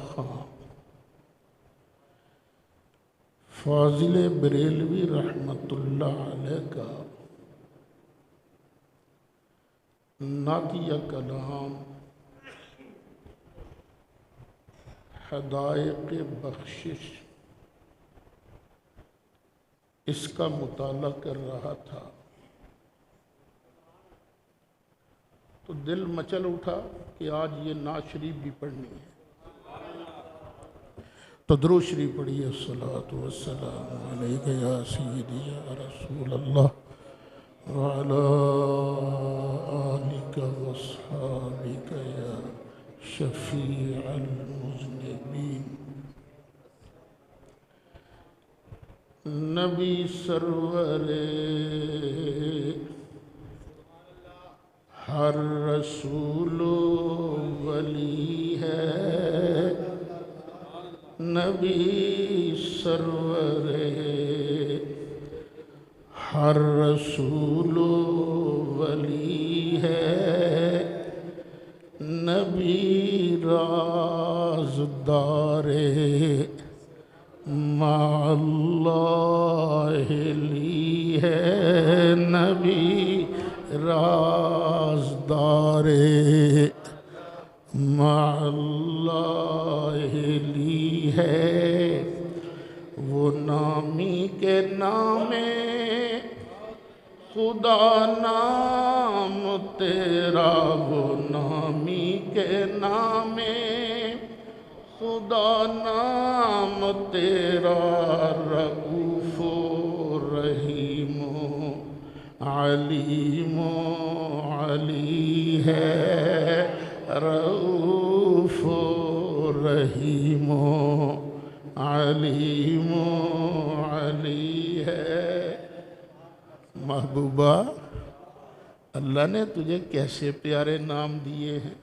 خان فاضل بریلوی رحمت اللہ علیہ کا نعتیہ کلام حدائق بخشش اس کا مطالعہ کر رہا تھا تو دل مچل اٹھا کہ آج یہ نعت شریف بھی پڑھنی ہے، تو درود شریف پڑھیے۔ الصلاۃ والسلام علیک یا سیدی یا رسول اللہ وعلی آلک واصحابک یا شفیع المذنبین۔ نبی سرور ہر رسول و ولی ہے، نبی سرور ہر رسول و ولی ہے، نبی رازدار مع اللہ لی ہے، نبی رازدار مع اللہ لی ہے۔ وہ نامی کے نام خدا نام تیرا، وہ نامی کے نام خدا نام تیرا، رؤوف و رحیم و علیم و علی ہے، رؤوف و رحیم و علیم و علی ہے۔ محبوبہ، اللہ نے تجھے کیسے پیارے نام دیے ہیں،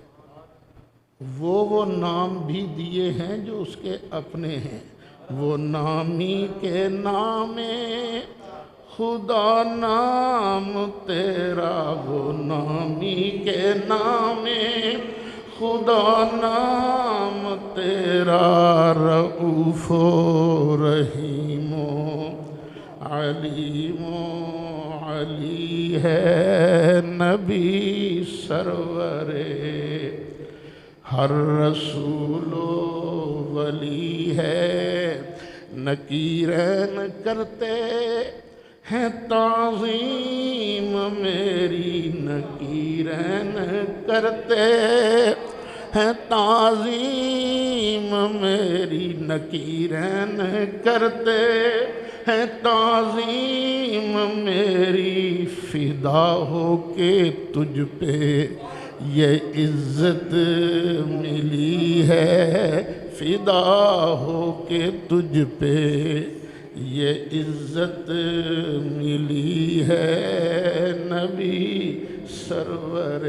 وہ نام بھی دیے ہیں جو اس کے اپنے ہیں۔ وہ نامی کے نام خدا نام تیرا، وہ نامی کے نام خدا نام تیرا، رؤوف و رحیم و علیم و علی ہے، نبی سرور ہر رسول و ولی ہے۔ نکیرین کرتے ہیں تعظیم میری، نکیرین کرتے ہیں تعظیم میری، نکیرین کرتے ہیں تعظیم میری، فدا ہو کے تجھ پہ یہ عزت ملی ہے، فدا ہو کے تجھ پہ یہ عزت ملی ہے، نبی سرور۔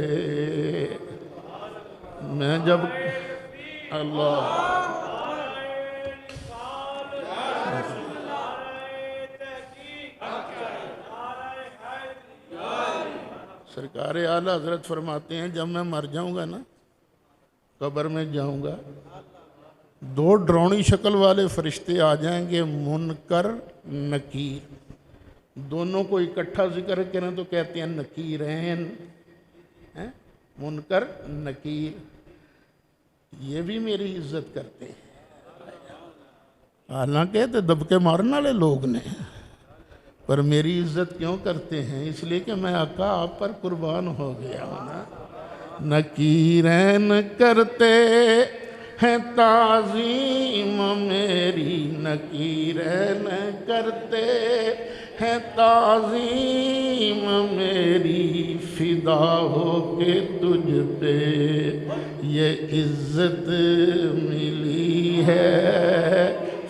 میں جب اللہ سرکار اعلیٰ حضرت فرماتے ہیں جب میں مر جاؤں گا نا، قبر میں جاؤں گا، دو ڈرونی شکل والے فرشتے آ جائیں گے، منکر نکیر، دونوں کو اکٹھا ذکر کریں تو کہتے ہیں نکیرین، منکر نکیر، یہ بھی میری عزت کرتے ہیں، حالانکہ تو دبکے مارنے والے لوگ نے، پر میری عزت کیوں کرتے ہیں؟ اس لیے کہ میں آقا آپ پر قربان ہو گیا ہوں نا۔ نکیرین کرتے ہیں تعظیم میری، نکیرین کرتے ہیں تعظیم میری، فدا ہو کے تجھ پہ یہ عزت ملی ہے،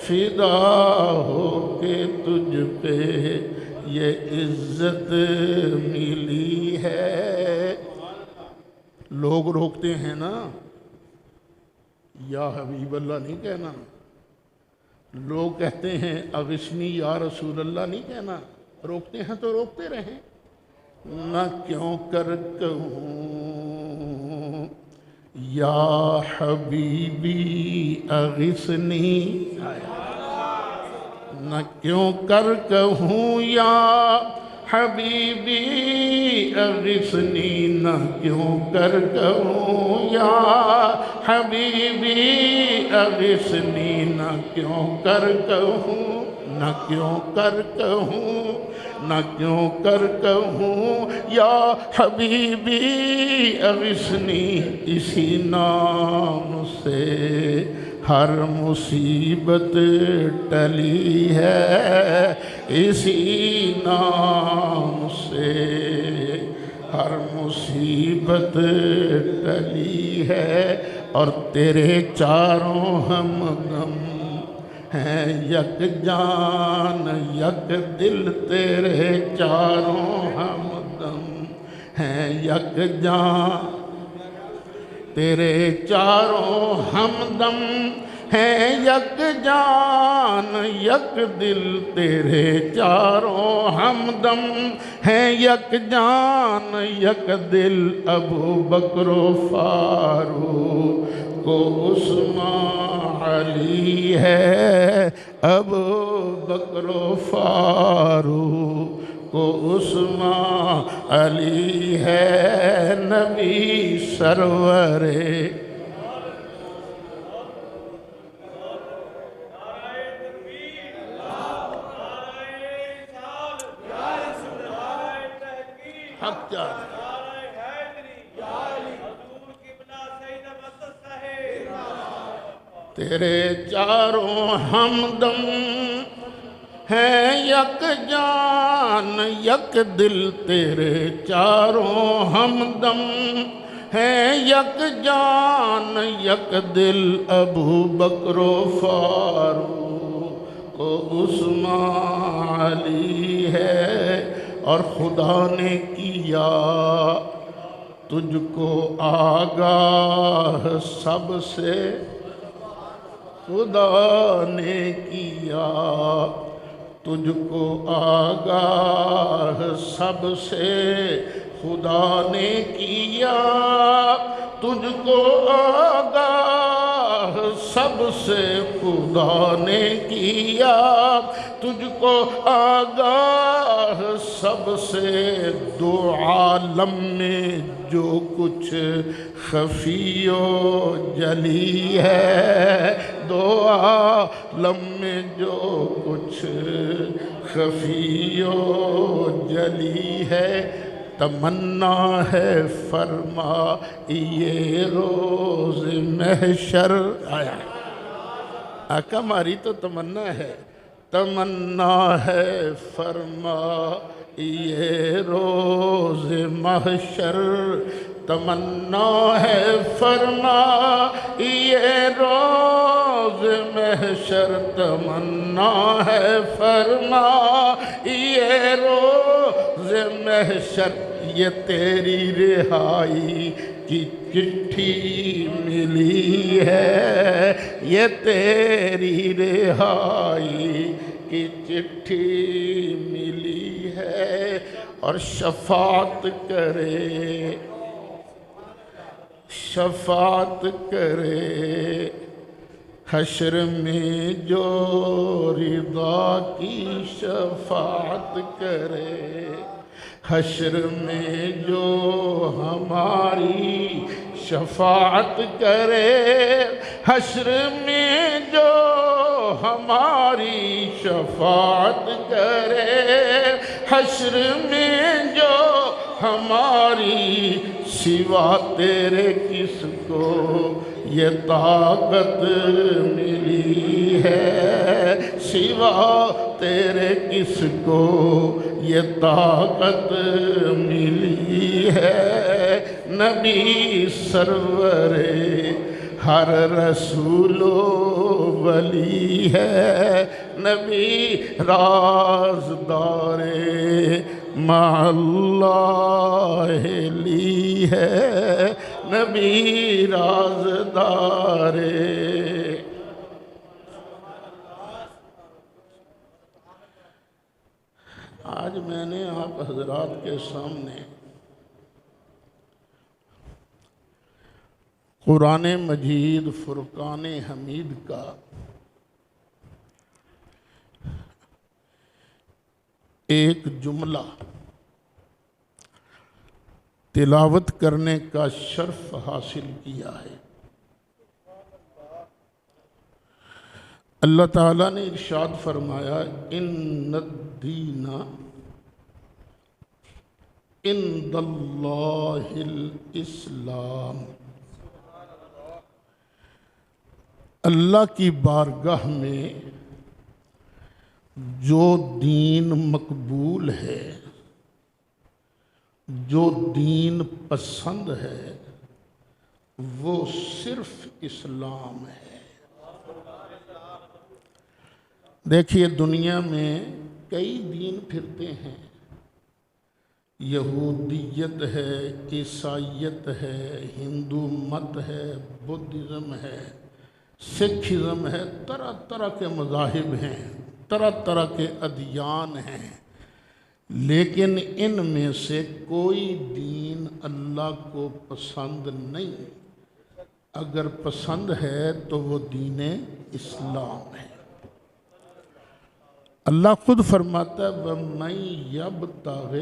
فدا ہو کے تجھ پہ یہ عزت ملی ہے۔ لوگ روکتے ہیں نا، یا حبیب اللہ نہیں کہنا، لوگ کہتے ہیں اغثنی یا رسول اللہ نہیں کہنا، روکتے ہیں تو روکتے رہیں، نہ کیوں کر کہوں یا حبیبی اغثنی، نہ کیوں کر کہوں یا حبیبی اغثنی، نہ کیوں کر کہوں یا حبیبی اغثنی، نہ کیوں کر کہوں، نہ کیوں کر کہوں، نہ کیوں کر کہوں یا حبیبی اغثنی، اسی نام سے ہر مصیبت ٹلی ہے، اسی نام سے ہر مصیبت ٹلی ہے، اور تیرے چاروں ہمدم ہیں یک جان یک دل، تیرے چاروں ہمدم ہیں یک جان، تیرے چاروں ہمدم ہیں یک جان یک دل، تیرے چاروں ہمدم ہیں یک جان یک دل، ابو بکر و فاروق کو عثمان علی ہے، ابو بکر و فاروق کو عثمان علی ہے، نبی سرور حق جان، تیرے چاروں ہمدم ہیں یک جان یک دل، تیرے چاروں ہمدم ہیں یک جان یک دل، ابو بکر و فاروق کو عثمان علی ہے، اور خدا نے کیا تجھ کو آگاہ سب سے، خدا نے کیا تجھ کو آگاہ سب سے، خدا نے کیا تجھ کو آگاہ سب سے، خدا نے کیا تجھ کو آگاہ سب سے، دو عالم میں جو کچھ خفی و جلی ہے، دو عالم میں جو کچھ خفی و جلی ہے، تمنا ہے فرما یہ روز محشر آیا، آقا ہماری تو تمنا ہے، تمنا ہے فرما یہ روز محشر، تمنا ہے فرما یہ روز محشر، تمنا ہے فرما یہ روز محشر، یہ تیری رہائی کی چٹھی ملی ہے، یہ تیری رہائی کی چٹھی ملی ہے، اور شفاعت کرے، شفاعت کرے حشر میں جو رضا کی شفاعت کرے، حشر میں جو ہماری شفاعت کرے، حشر میں جو ہماری شفاعت کرے، حشر میں جو ہماری، سوا تیرے کس کو یہ طاقت ملی ہے، سوا تیرے کس کو یہ طاقت ملی ہے، نبی سرور ہر رسول و ولی ہے، نبی رازدار مع اللہ لی ہے، نبی رازدار۔ آج میں نے آپ حضرات کے سامنے قرآن مجید فرقان حمید کا ایک جملہ تلاوت کرنے کا شرف حاصل کیا ہے۔ اللہ تعالیٰ نے ارشاد فرمایا ان الدین عند اللہ الاسلام، اللہ کی بارگاہ میں جو دین مقبول ہے، جو دین پسند ہے، وہ صرف اسلام ہے۔ دیکھیے دنیا میں کئی دین پھرتے ہیں، یہودیت ہے، عیسائیت ہے، ہندو مت ہے، بدھزم ہے، سکھزم ہے، طرح طرح کے مذاہب ہیں، طرح طرح کے ادیان ہیں، لیکن ان میں سے کوئی دین اللہ کو پسند نہیں۔ اگر پسند ہے تو وہ دین اسلام ہے۔ اللہ خود فرماتا ہے وَمَن يَبْتَغِ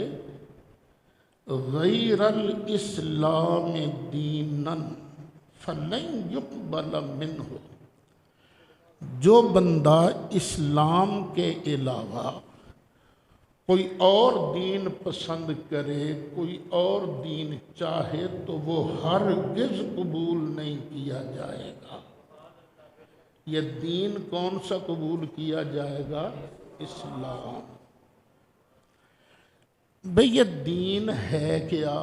غَيْرَ الْإِسْلَامِ دِينًا فَلَن يُقْبَلَ مِنْهُ، جو بندہ اسلام کے علاوہ کوئی اور دین پسند کرے، کوئی اور دین چاہے تو وہ ہرگز قبول نہیں کیا جائے گا۔ یہ دین کون سا قبول کیا جائے گا؟ اسلام۔ بھئی یہ دین ہے کیا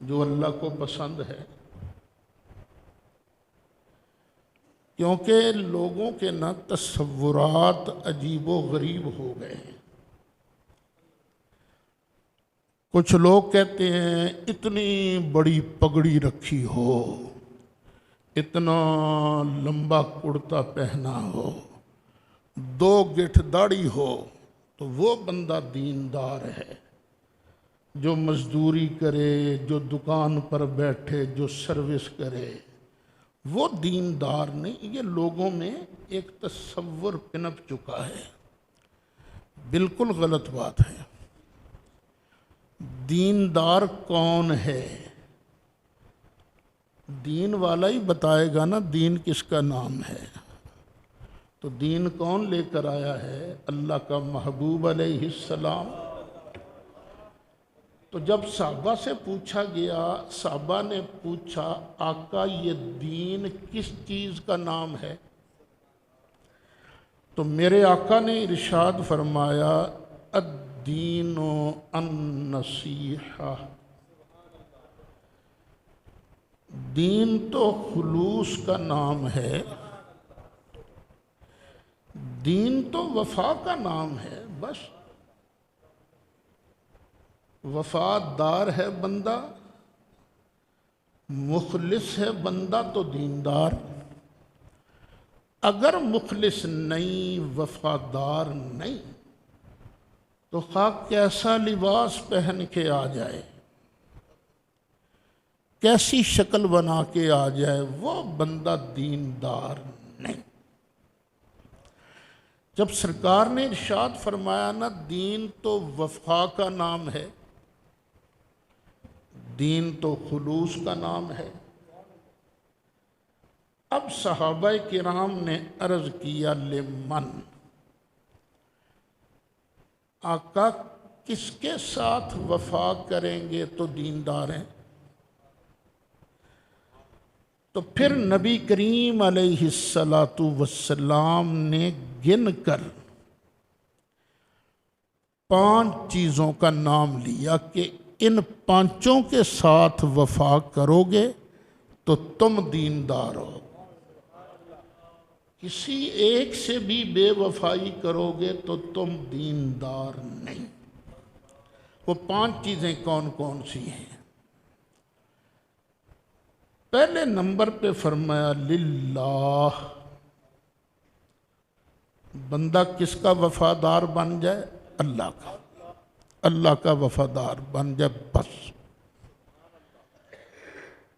جو اللہ کو پسند ہے؟ کیونکہ لوگوں کے نا تصورات عجیب و غریب ہو گئے ہیں۔ کچھ لوگ کہتے ہیں اتنی بڑی پگڑی رکھی ہو، اتنا لمبا کرتا پہنا ہو، 2 گٹھ داڑھی ہو تو وہ بندہ دیندار ہے۔ جو مزدوری کرے، جو دکان پر بیٹھے، جو سروس کرے، وہ دیندار نہیں۔ یہ لوگوں میں ایک تصور پنپ چکا ہے، بالکل غلط بات ہے۔ دیندار کون ہے؟ دین والا ہی بتائے گا نا دین کس کا نام ہے۔ تو دین کون لے کر آیا ہے؟ اللہ کا محبوب علیہ السلام۔ تو جب صحابہ سے پوچھا گیا، صحابہ نے پوچھا آقا یہ دین کس چیز کا نام ہے؟ تو میرے آقا نے ارشاد فرمایا الدین النصیحہ، دین تو خلوص کا نام ہے، دین تو وفا کا نام ہے۔ بس وفادار ہے بندہ، مخلص ہے بندہ تو دیندار۔ اگر مخلص نہیں، وفادار نہیں، تو خواہ کیسا لباس پہن کے آ جائے، کیسی شکل بنا کے آ جائے، وہ بندہ دیندار نہیں۔ جب سرکار نے ارشاد فرمایا نا دین تو وفا کا نام ہے، دین تو خلوص کا نام ہے، اب صحابہ کرام نے عرض کیا لمن، آقا کس کے ساتھ وفا کریں گے تو دیندار ہیں؟ تو پھر نبی کریم علیہ السلام نے گن کر 5 چیزوں کا نام لیا کہ ان 5 کے ساتھ وفا کرو گے تو تم دیندار ہو، کسی ایک سے بھی بے وفائی کرو گے تو تم دیندار نہیں۔ وہ 5 چیزیں کون کون سی ہیں؟ پہلے نمبر پہ فرمایا للہ، بندہ کس کا وفادار بن جائے؟ اللہ کا، اللہ کا وفادار بن جائے بس۔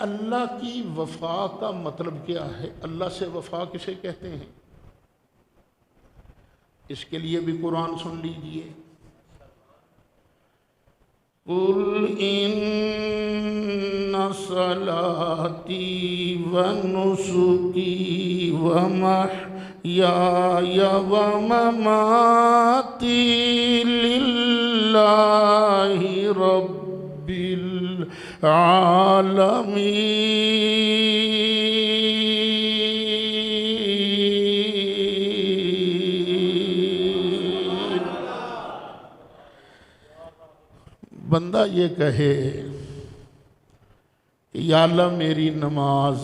اللہ کی وفا کا مطلب کیا ہے؟ اللہ سے وفا کسے کہتے ہیں؟ اس کے لیے بھی قرآن سن لیجئے۔ قُلْ إِنَّ صَلَاتِي وَنُسُكِي وَمَحْيَايَ وَمَمَاتِي لِلَّهِ رَبِّ العالمین۔ بندہ یہ کہے کہ یا اللہ میری نماز،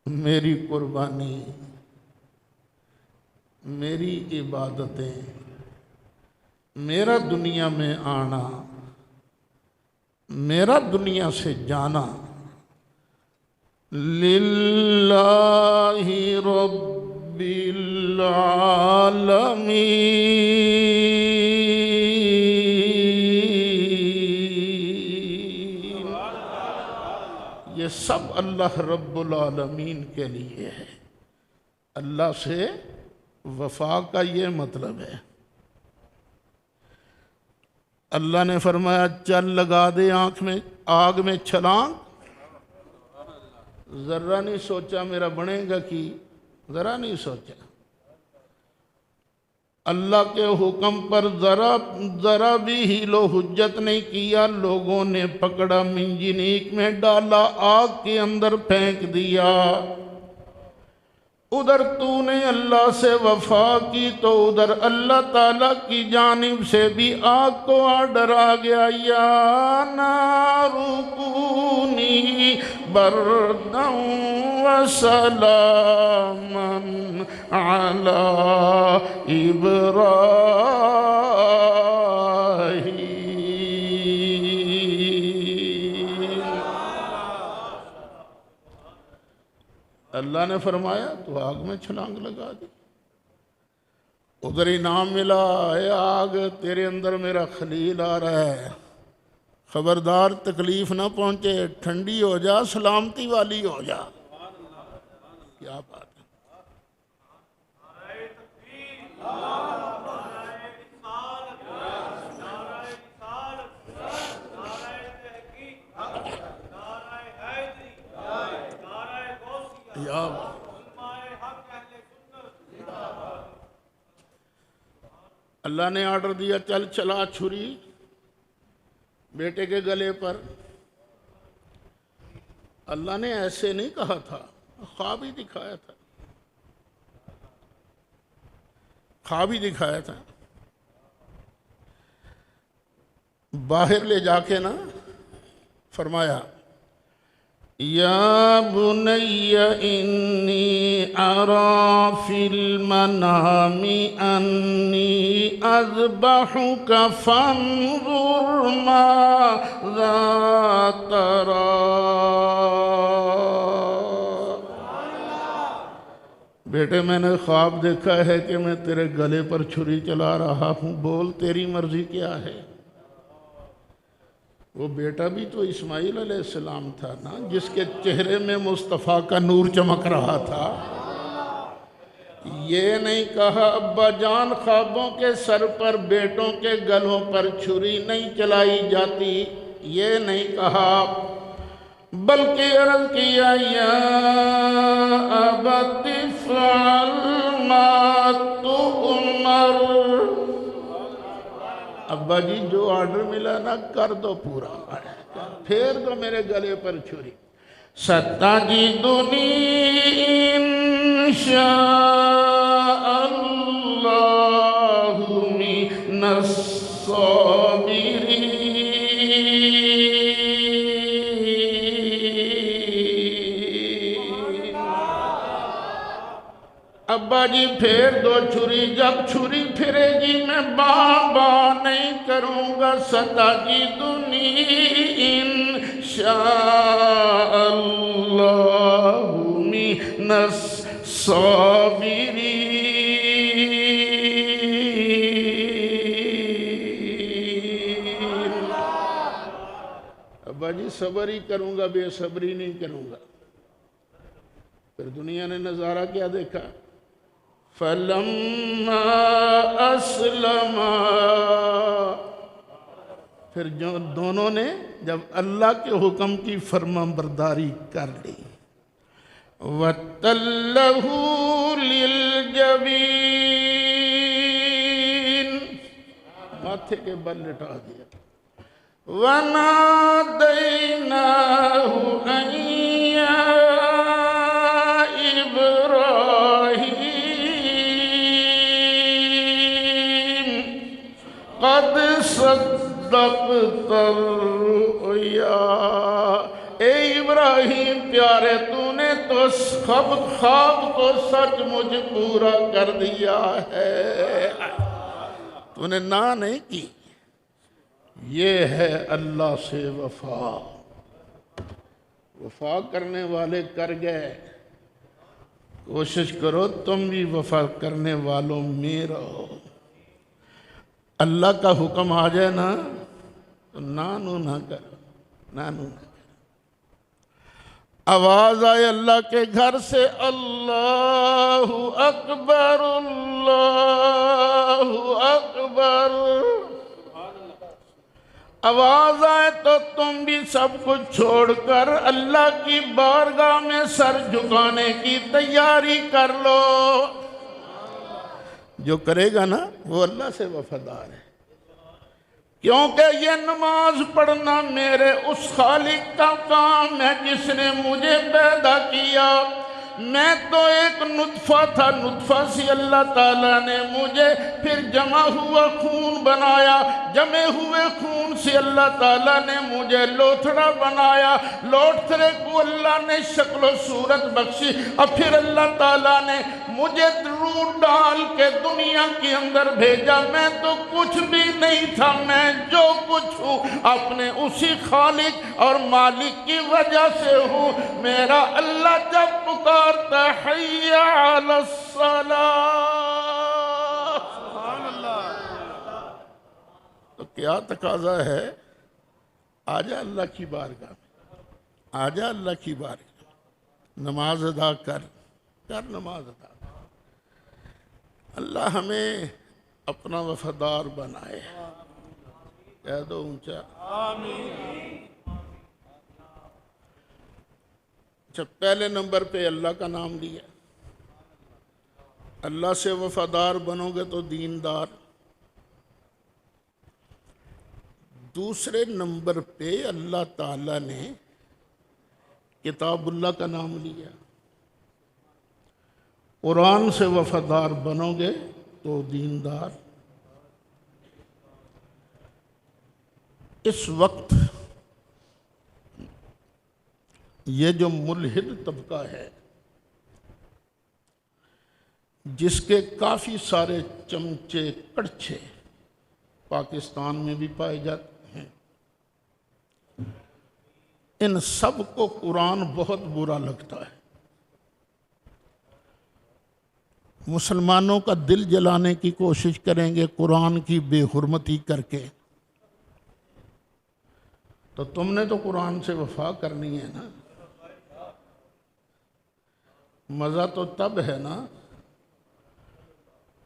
میری قربانی، میری عبادتیں، میرا دنیا میں آنا، میرا دنیا سے جانا للہ رب العالمین، یہ سب اللہ رب العالمین کے لیے ہے۔ اللہ سے وفا کا یہ مطلب ہے۔ اللہ نے فرمایا چل لگا دے آگ میں چھلانگ، ذرہ نہیں سوچا میرا بنے گا کی، ذرا نہیں سوچا۔ اللہ کے حکم پر ذرا بھی ہیل و حجت نہیں کیا، لوگوں نے پکڑا، منجنیق میں ڈالا، آگ کے اندر پھینک دیا۔ ادھر تو نے اللہ سے وفا کی تو ادھر اللہ تعالیٰ کی جانب سے بھی آگ کو آرڈر آ گیا، یا نار کونی بردا وسلاما علی ابراہیم۔ اللہ نے فرمایا تو آگ میں چھلانگ لگا دی۔ ادھر انعام ملا، اے آگ تیرے اندر میرا خلیل آ رہا ہے، خبردار تکلیف نہ پہنچے، ٹھنڈی ہو جا، سلامتی والی ہو جا۔ کیا بات ہے! اللہ نے آرڈر دیا چل چلا چھری بیٹے کے گلے پر۔ اللہ نے ایسے نہیں کہا تھا، خواب ہی دکھایا تھا، خواب ہی دکھایا تھا۔ باہر لے جا کے نا فرمایا یا بنی انی ارى فی المنام انی اذبحک فانظر ماذا تری۔ بیٹے میں نے خواب دیکھا ہے کہ میں تیرے گلے پر چھری چلا رہا ہوں، بول تیری مرضی کیا ہے؟ وہ بیٹا بھی تو اسماعیل علیہ السلام تھا نا، جس کے چہرے میں مصطفیٰ کا نور چمک رہا تھا۔ یہ نہیں کہا ابا جان خوابوں کے سر پر بیٹوں کے گلوں پر چھری نہیں چلائی جاتی، یہ نہیں کہا، بلکہ عرض کیا یا ابت افعل ما تؤمر۔ ابا جی جو آرڈر ملا نا کر دو پورا، پھیر دو میرے گلے پر چھری۔ ستجدنی انشاء اللہ من الصابرین۔ ابا جی پھیر دو چھری، جب چھری پھرے گی میں بابا نہیں کروں گا۔ ستجدنی انشاء اللہ من الصابرین۔ ابا جی صبر ہی کروں گا، بے صبری نہیں کروں گا۔ پھر دنیا نے نظارہ کیا دیکھا؟ فَلَمَّا أَسْلَمَا، پھر جو دونوں نے جب اللہ کے حکم کی فرما برداری کر لی، وَتَلَّهُ لِلْجَبِينِ، ماتھے کے بل لٹا دیا، وَنَادَيْنَاهُ أَن يَا إِبْرَاهِيمُ قَدْ صَدَّقْتَ الرُّؤْيَا، اے ابراہیم پیارے، تو نے تو خواب کو سچ مجھ پورا کر دیا ہے، تو نے نہ نہیں کی۔ یہ ہے اللہ سے وفا، وفا کرنے والے کر گئے، کوشش کرو تم بھی وفا کرنے والوں میں رہو۔ اللہ کا حکم آ جائے نا تو نانو نہ کرو، نانو نہ کرو۔ آواز آئے اللہ کے گھر سے، اللہ اکبر، اللہ اکبر۔ آواز آئے تو تم بھی سب کچھ چھوڑ کر اللہ کی بارگاہ میں سر جھکانے کی تیاری کر لو۔ جو کرے گا نا وہ اللہ سے وفادار ہے، کیونکہ یہ نماز پڑھنا میرے اس خالق کا کام ہے جس نے مجھے پیدا کیا۔ میں تو ایک نطفہ تھا، نطفہ سے اللہ تعالیٰ نے مجھے پھر جمع ہوا خون بنایا، جمے ہوئے خون سے اللہ تعالیٰ نے مجھے لوتھڑا بنایا، لوتھڑے کو اللہ نے شکل و صورت بخشی، اور پھر اللہ تعالیٰ نے مجھے روح ڈال کے دنیا کے اندر بھیجا۔ میں تو کچھ بھی نہیں تھا، میں جو کچھ ہوں اپنے اسی خالق اور مالک کی وجہ سے ہوں۔ میرا اللہ جب پکارتا حی علی الصلاۃ، سبحان اللہ، تو کیا تقاضا ہے؟ آجا اللہ کی بارگاہ میں، آجا اللہ کی بارگاہ میں، نماز ادا کر نماز ادا کر۔ اللہ ہمیں اپنا وفادار بنائے، کہہ دو اونچا آمین۔ اچھا، پہلے نمبر پہ اللہ کا نام لیا، اللہ سے وفادار بنو گے تو دیندار۔ دوسرے نمبر پہ اللہ تعالیٰ نے کتاب اللہ کا نام لیا، قرآن سے وفادار بنو گے تو دیندار۔ اس وقت یہ جو ملحد طبقہ ہے، جس کے کافی سارے چمچے کڑچھے پاکستان میں بھی پائے جاتے ہیں، ان سب کو قرآن بہت برا لگتا ہے۔ مسلمانوں کا دل جلانے کی کوشش کریں گے قرآن کی بے حرمتی کر کے، تو تم نے تو قرآن سے وفا کرنی ہے نا۔ مزہ تو تب ہے نا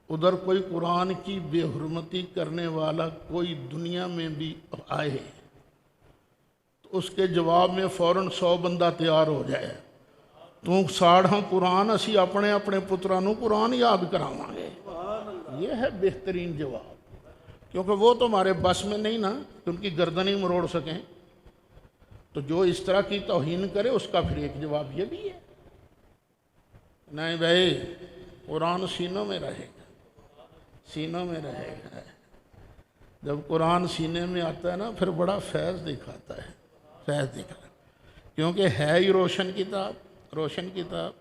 ادھر کوئی قرآن کی بے حرمتی کرنے والا کوئی دنیا میں بھی آئے تو اس کے جواب میں فوراً 100 بندہ تیار ہو جائے، تو ساڑھا قرآن اسی اپنے اپنے پترانوں قرآن یاد کراواں گے۔ یہ ہے بہترین جواب، کیونکہ وہ تو ہمارے بس میں نہیں نا کہ ان کی گردن ہی مروڑ سکیں۔ تو جو اس طرح کی توہین کرے اس کا پھر ایک جواب یہ بھی ہے، نہیں بھائی قرآن سینوں میں رہے گا، سینوں میں رہے گا۔ جب قرآن سینے میں آتا ہے نا پھر بڑا فیض دکھاتا ہے، فیض دکھاتا ہے، کیونکہ ہے ہی روشن کتاب، روشن کتاب۔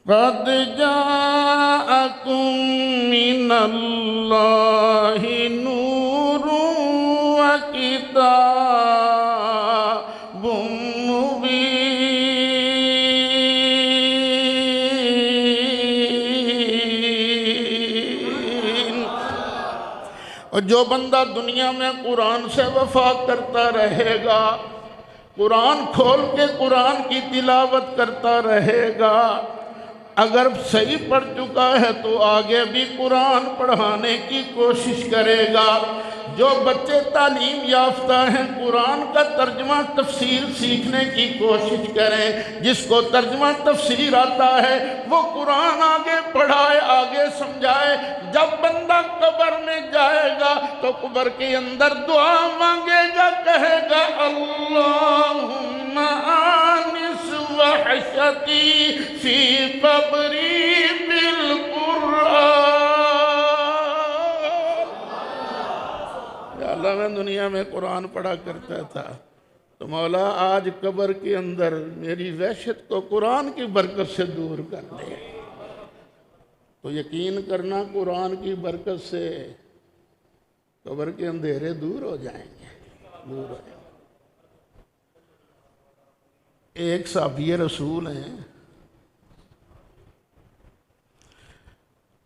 قَدْ جَاءَكُم مِّنَ اللَّهِ نُورٌ وَكِتَابٌ مُبِينٌ۔ اور جو بندہ دنیا میں قرآن سے وفا کرتا رہے گا قرآن کھول کے قرآن کی تلاوت کرتا رہے گا، اگر صحیح پڑھ چکا ہے تو آگے بھی قرآن پڑھانے کی کوشش کرے گا۔ جو بچے تعلیم یافتہ ہیں قرآن کا ترجمہ تفسیر سیکھنے کی کوشش کریں، جس کو ترجمہ تفسیر آتا ہے وہ قرآن آگے پڑھائے، آگے سمجھائے۔ جب بندہ قبر میں جائے گا تو قبر کے اندر دعا مانگے گا، کہے گا اللہم آنس وحشتی فی قبری بالقرآن۔ یا اللہ میں دنیا میں قرآن پڑھا کرتا تھا، تو مولا آج قبر کے اندر میری وحشت کو قرآن کی برکت سے دور کر دے۔ تو یقین کرنا قرآن کی برکت سے قبر کے اندھیرے دور ہو جائیں گے، دور ہو جائیں گے۔ ایک صحابی رسول ہیں،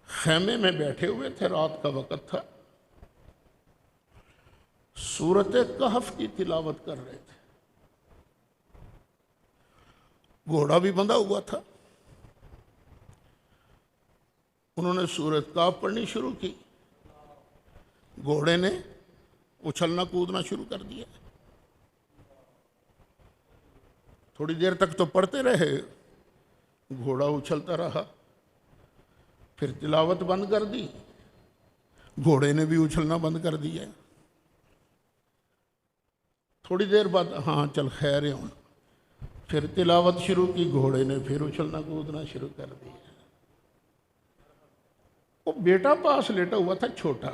خیمے میں بیٹھے ہوئے تھے، رات کا وقت تھا، سورۃ کہف کی تلاوت کر رہے تھے، گھوڑا بھی بندھا ہوا تھا۔ انہوں نے سورۃ کہف پڑھنی شروع کی، گھوڑے نے اچھلنا کودنا شروع کر دیا۔ تھوڑی دیر تک تو پڑھتے رہے، گھوڑا اچھلتا رہا، پھر تلاوت بند کر دی، گھوڑے نے بھی اچھلنا بند کر دیا۔ تھوڑی دیر بعد ہاں چل خیر ہے، پھر تلاوت شروع کی، گھوڑے نے پھر اچھلنا کودنا شروع کر دیا۔ وہ بیٹا پاس لیٹا ہوا تھا چھوٹا،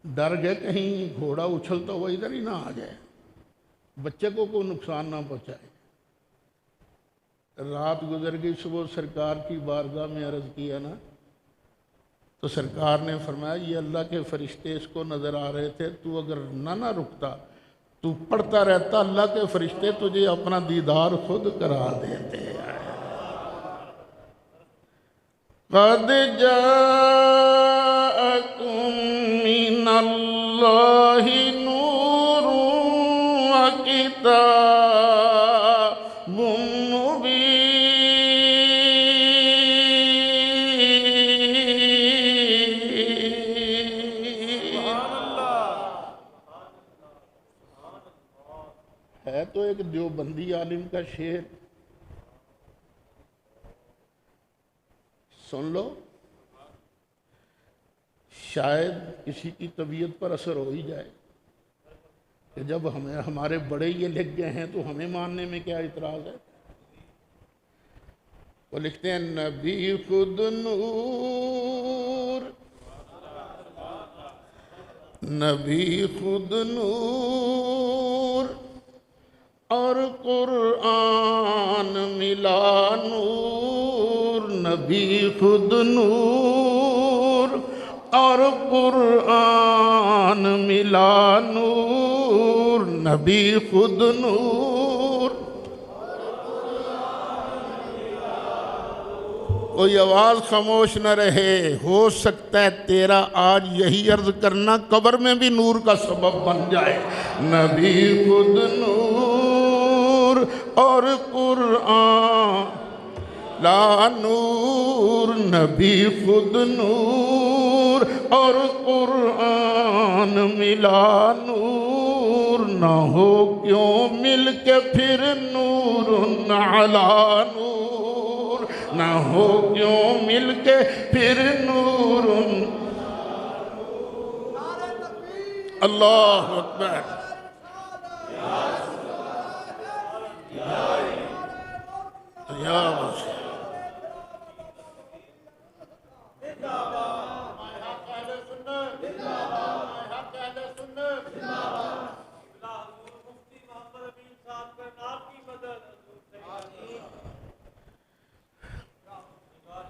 ڈر گئے کہیں گھوڑا اچھلتا ہوا ادھر ہی نہ آ جائے، بچے کو کوئی نقصان نہ پہنچائے۔ رات گزر گئی، صبح سرکار کی بارگاہ میں عرض کیا نا، تو سرکار نے فرمایا یہ اللہ کے فرشتے اس کو نظر آ رہے تھے، تو اگر نہ رکتا، تو پڑھتا رہتا، اللہ کے فرشتے تجھے اپنا دیدار خود کرا دیتے ہیں۔ قد جاءکم من اللہ نور و کتاب ہے تو ایک دیوبندی عالم کا شعر، سن لو، شاید کسی کی طبیعت پر اثر ہو ہی جائے کہ جب ہمارے بڑے یہ لکھ گئے ہیں تو ہمیں ماننے میں کیا اعتراض ہے۔ وہ لکھتے ہیں نبی خود نور، نبی خود نور اور قرآن ملا نور، نبی خود نور اور قرآن ملا نور، نبی خود نور۔ کوئی آواز خاموش نہ رہے، ہو سکتا ہے تیرا آج یہی عرض کرنا قبر میں بھی نور کا سبب بن جائے۔ نبی خود نور اور قرآن لا نور، نبی خود نور اور قرآن ملا نور، نہ ہو کیوں مل کے پھر نور علی نور، نہ ہو کیوں مل کے پھر نور۔ اللہ اکبر۔ یا مسیح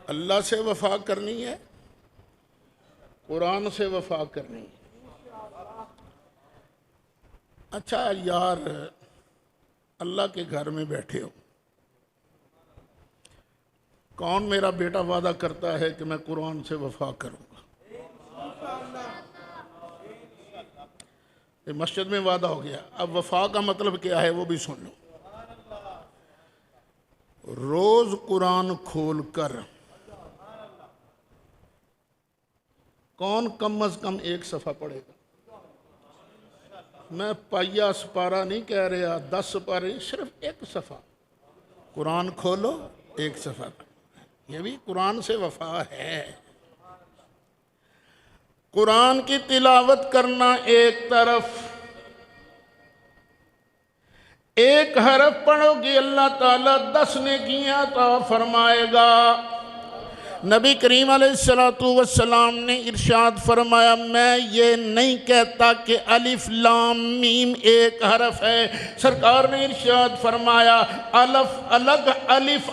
اللہ سے وفا کرنی ہے، قرآن سے وفا کرنی ہے۔ اچھا یار، اللہ کے گھر میں بیٹھے ہو، کون میرا بیٹا وعدہ کرتا ہے کہ میں قرآن سے وفا کروں گا؟ مسجد میں وعدہ ہو گیا. اب وفا کا مطلب کیا ہے وہ بھی سن لو. روز قرآن کھول کر کون کم از کم ایک صفحہ پڑھے گا؟ میں پائیا سپارہ نہیں کہہ رہا، 10 سپارے، صرف ایک صفحہ قرآن کھولو، ایک صفحہ. یہ بھی قرآن سے وفا ہے. قرآن کی تلاوت کرنا ایک طرف، ایک حرف پڑھو گی اللہ تعالیٰ 10 نیکیاں عطا فرمائے گا. نبی کریم علیہ السلام نے ارشاد فرمایا میں یہ نہیں کہتا کہ الف لام میم ایک حرف ہے. سرکار نے ارشاد فرمایا الف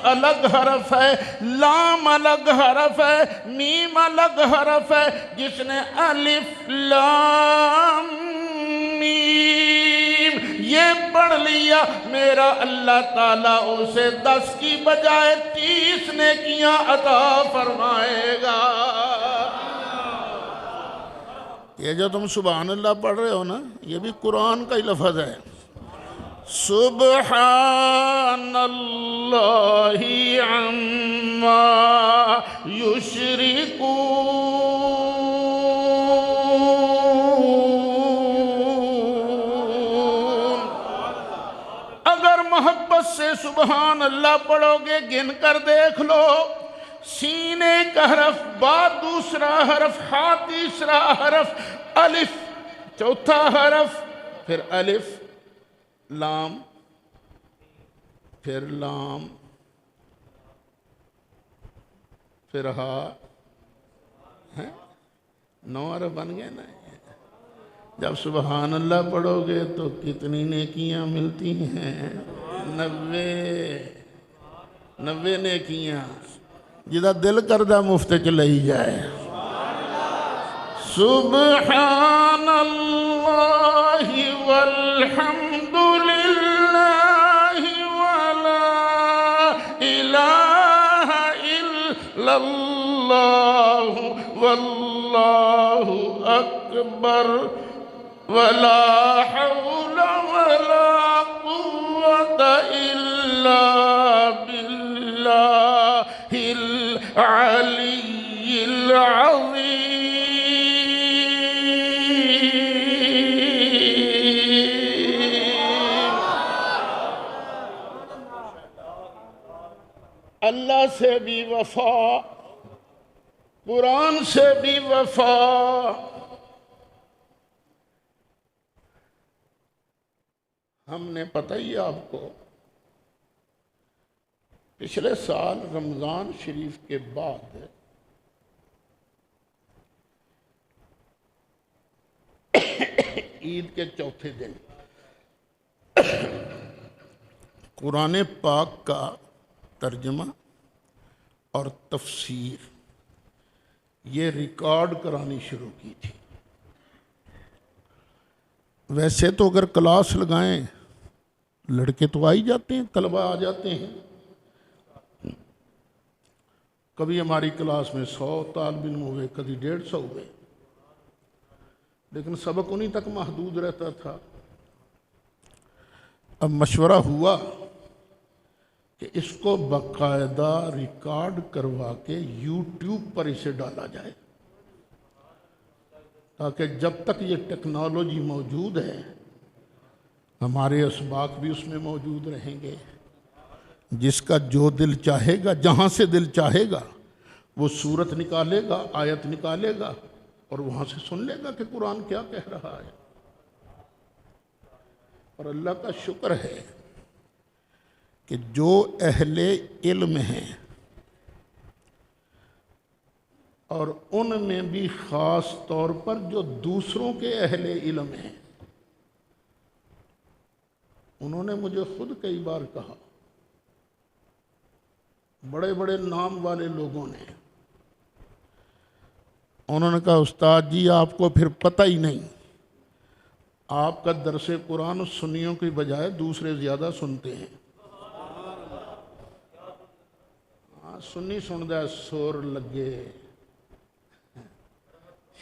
الگ حرف ہے، لام الگ حرف ہے، میم الگ حرف ہے. جس نے الف لام میم یہ پڑھ لیا میرا اللہ تعالیٰ اسے 10 کی بجائے 30 نیکیاں عطا فرمائے گا. یہ جو تم سبحان اللہ پڑھ رہے ہو نا، یہ بھی قرآن کا ہی لفظ ہے. سبحان اللہ عما یشرکون. محبت سے سبحان اللہ پڑھو گے، گن کر دیکھ لو. سین ایک حرف، با دوسرا حرف، ہا تیسرا حرف، الف چوتھا حرف، پھر الف لام، پھر لام، پھر ہا. 9 حرف بن گئے نا. جب سبحان اللہ پڑھو گے تو کتنی نیکیاں ملتی ہیں؟ 90 نیکیاں. جدا دل کردہ مفت چ لئی جائے. سبحان اللہ والحمد للہ ولا الہ الا اللہ واللہ اکبر ولا حول ولا قوة إلا بالله العلي العظيم. اللہ سے بھی وفا، قرآن سے بھی وفا. ہم نے پتہ ہی آپ کو پچھلے سال رمضان شریف کے بعد عید کے چوتھے دن قرآن پاک کا ترجمہ اور تفسیر یہ ریکارڈ کرانی شروع کی تھی. ویسے تو اگر کلاس لگائیں لڑکے تو آ ہی جاتے ہیں، طلبہ آ جاتے ہیں. کبھی ہماری کلاس میں 100 طالب علم ہوئے، کبھی 150 ہوئے، لیکن سبق انہی تک محدود رہتا تھا. اب مشورہ ہوا کہ اس کو باقاعدہ ریکارڈ کروا کے یوٹیوب پر اسے ڈالا جائے، تاکہ جب تک یہ ٹیکنالوجی موجود ہے ہمارے اسباق بھی اس میں موجود رہیں گے. جس کا جو دل چاہے گا، جہاں سے دل چاہے گا وہ سورت نکالے گا، آیت نکالے گا اور وہاں سے سن لے گا کہ قرآن کیا کہہ رہا ہے. اور اللہ کا شکر ہے کہ جو اہل علم ہیں اور ان میں بھی خاص طور پر جو دوسروں کے اہل علم ہیں، انہوں نے مجھے خود کئی بار کہا، بڑے بڑے نام والے لوگوں نے، انہوں نے کہا استاد جی آپ کو پھر پتہ ہی نہیں، آپ کا درس قرآن سنیوں کی بجائے دوسرے زیادہ سنتے ہیں. سنی سندا سور لگے،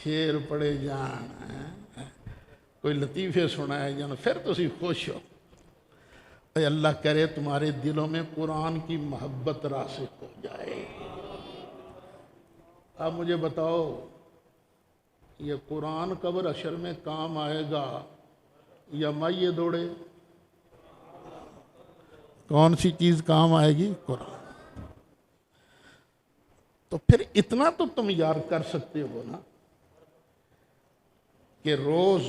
شیر پڑے جان، کوئی لطیفے سنائے جان پھر تسی خوش ہو۔ اے اللہ کرے تمہارے دلوں میں قرآن کی محبت راسخ ہو جائے۔ اب مجھے بتاؤ یہ قرآن قبر حشر میں کام آئے گا یا مائے دوڑے؟ کون سی چیز کام آئے گی؟ قرآن۔ تو پھر اتنا تو تم یاد کر سکتے ہو نا کہ روز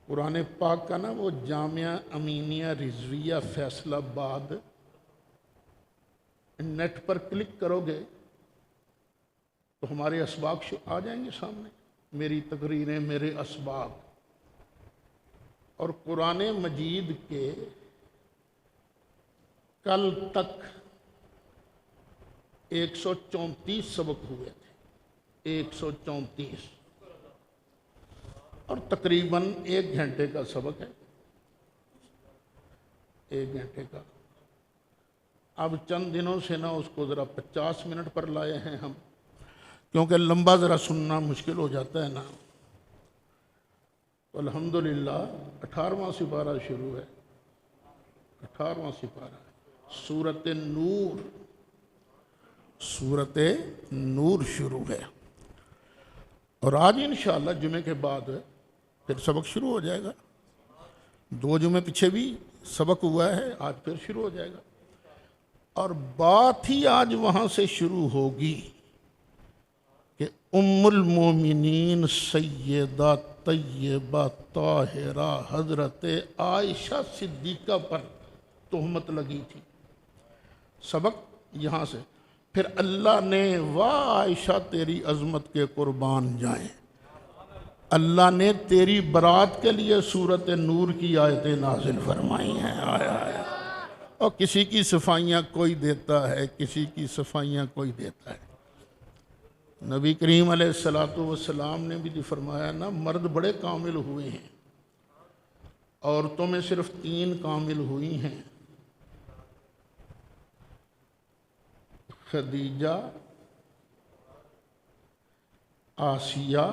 قرآن پاک کا نا وہ جامعہ امینیہ رضویہ فیصل آباد نیٹ پر کلک کرو گے تو ہمارے اسباق آ جائیں گے سامنے، میری تقریریں، میرے اسباق، اور قرآن مجید کے کل تک 134 سبق ہوئے تھے، 134، اور تقریباً 1 گھنٹے کا سبق ہے، 1 گھنٹے کا۔ اب چند دنوں سے نا اس کو ذرا 50 منٹ پر لائے ہیں ہم، کیونکہ لمبا ذرا سننا مشکل ہو جاتا ہے نا۔ الحمدللہ 18واں سپارہ شروع ہے، 18واں سپارہ سورۃ نور، سورۃ نور شروع ہے، اور آج انشاءاللہ جمعے کے بعد پھر سبق شروع ہو جائے گا۔ 2 جمعے پیچھے بھی سبق ہوا ہے، آج پھر شروع ہو جائے گا، اور بات ہی آج وہاں سے شروع ہوگی کہ ام المومنین سیدہ طیبہ طاہرہ حضرت عائشہ صدیقہ پر تہمت لگی تھی۔ سبق یہاں سے، پھر اللہ نے واہ عائشہ تیری عظمت کے قربان جائیں، اللہ نے تیری برات کے لیے سورۃ نور کی آیتیں نازل فرمائی ہیں۔ آیا اور کسی کی صفائیاں کوئی دیتا ہے، کسی کی صفائیاں کوئی دیتا ہے۔ نبی کریم علیہ السلام نے بھی فرمایا نا، مرد بڑے کامل ہوئے ہیں، عورتوں میں صرف 3 کامل ہوئی ہیں، خدیجہ، آسیہ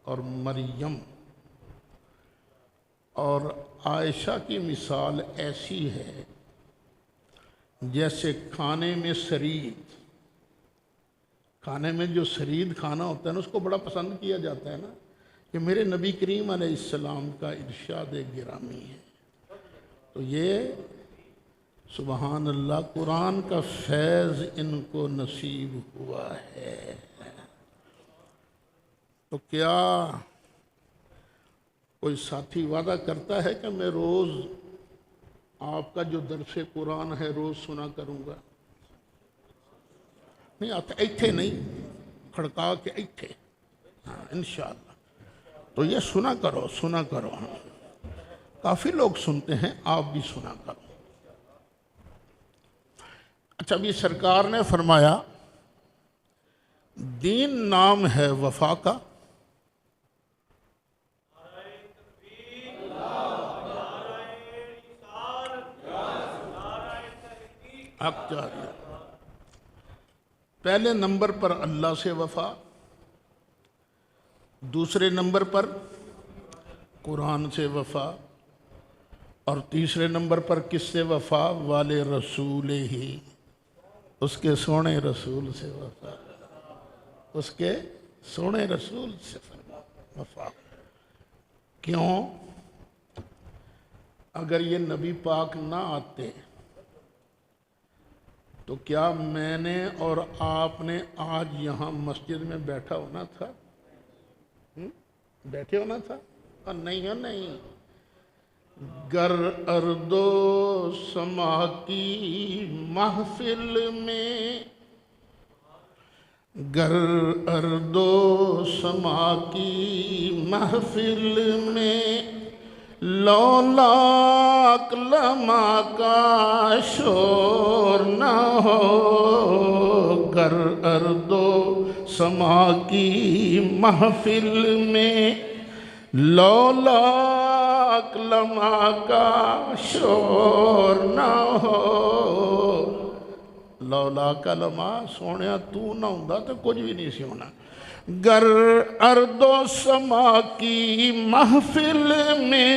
اور مریم، اور عائشہ کی مثال ایسی ہے جیسے کھانے میں سرید، کھانے میں جو سرید کھانا ہوتا ہے نا اس کو بڑا پسند کیا جاتا ہے نا، کہ میرے نبی کریم علیہ السلام کا ارشاد گرامی ہے۔ تو یہ سبحان اللہ قرآن کا فیض ان کو نصیب ہوا ہے۔ تو کیا کوئی ساتھی وعدہ کرتا ہے کہ میں روز آپ کا جو درس قرآن ہے روز سنا کروں گا؟ نہیں آتا، ایتھے نہیں، کھڑکا کے ایتھے، ہاں انشاءاللہ۔ تو یہ سنا کرو، سنا کرو، ہاں کافی لوگ سنتے ہیں، آپ بھی سنا کرو۔ اچھا بھی سرکار نے فرمایا دین نام ہے وفا کا، حق جاریہ، پہلے نمبر پر اللہ سے وفا، دوسرے نمبر پر قرآن سے وفا، اور تیسرے نمبر پر کس سے وفا؟ والے رسول ہی، اس کے سونے رسول سے وفا، اس کے سونے رسول سے وفا۔ کیوں؟ اگر یہ نبی پاک نہ آتے تو کیا میں نے اور آپ نے آج یہاں مسجد میں بیٹھا ہونا تھا؟ بیٹھے ہونا تھا؟ اور نہیں ہو نہیں، گر ارد و سما کی محفل میں، گر ارد و سما کی محفل میں، لولاک لمحہ کا شور نہ ہو، گر ارد و سما کی محفل میں، لولاک لمحہ کا شور نہ ہو، لولا کا لمحہ سونے تو نہ ہوں تو کچھ بھی نہیں سی ہونا۔ گر ارض و سما کی محفل میں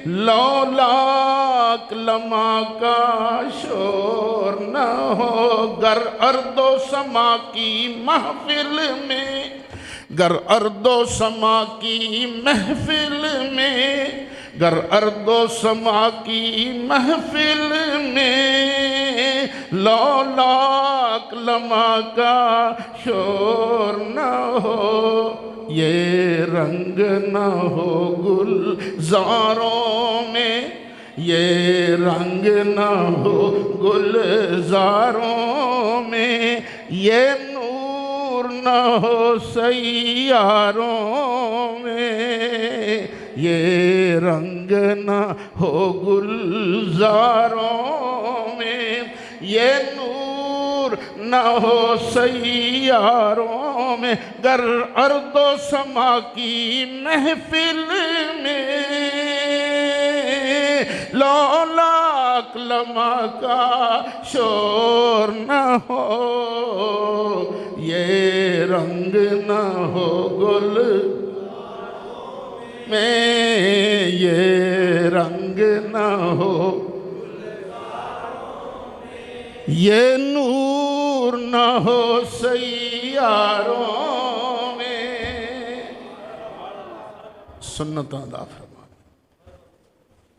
لولاک لمحہ کا شور نہ ہو، گر ارض و سما کی محفل میں، گر ارض و سما کی محفل میں، گر ارض و سما کی محفل میں لولاک لمحہ کا شور نہ ہو، یہ رنگ نہ ہو گلزاروں میں، یہ رنگ نہ ہو گلزاروں میں، یہ نور نہ ہو سیاروں میں، یہ رنگ نہ ہو گلزاروں میں، یہ نور نہ ہو سیاروں میں، گر ارض و سما کی محفل میں لولاک لمحہ کا شور نہ ہو، یہ رنگ نہ ہو گل میں، یہ رنگ نہ ہو، یہ نور نہ ہو سیاروں میں۔ سنتاں دا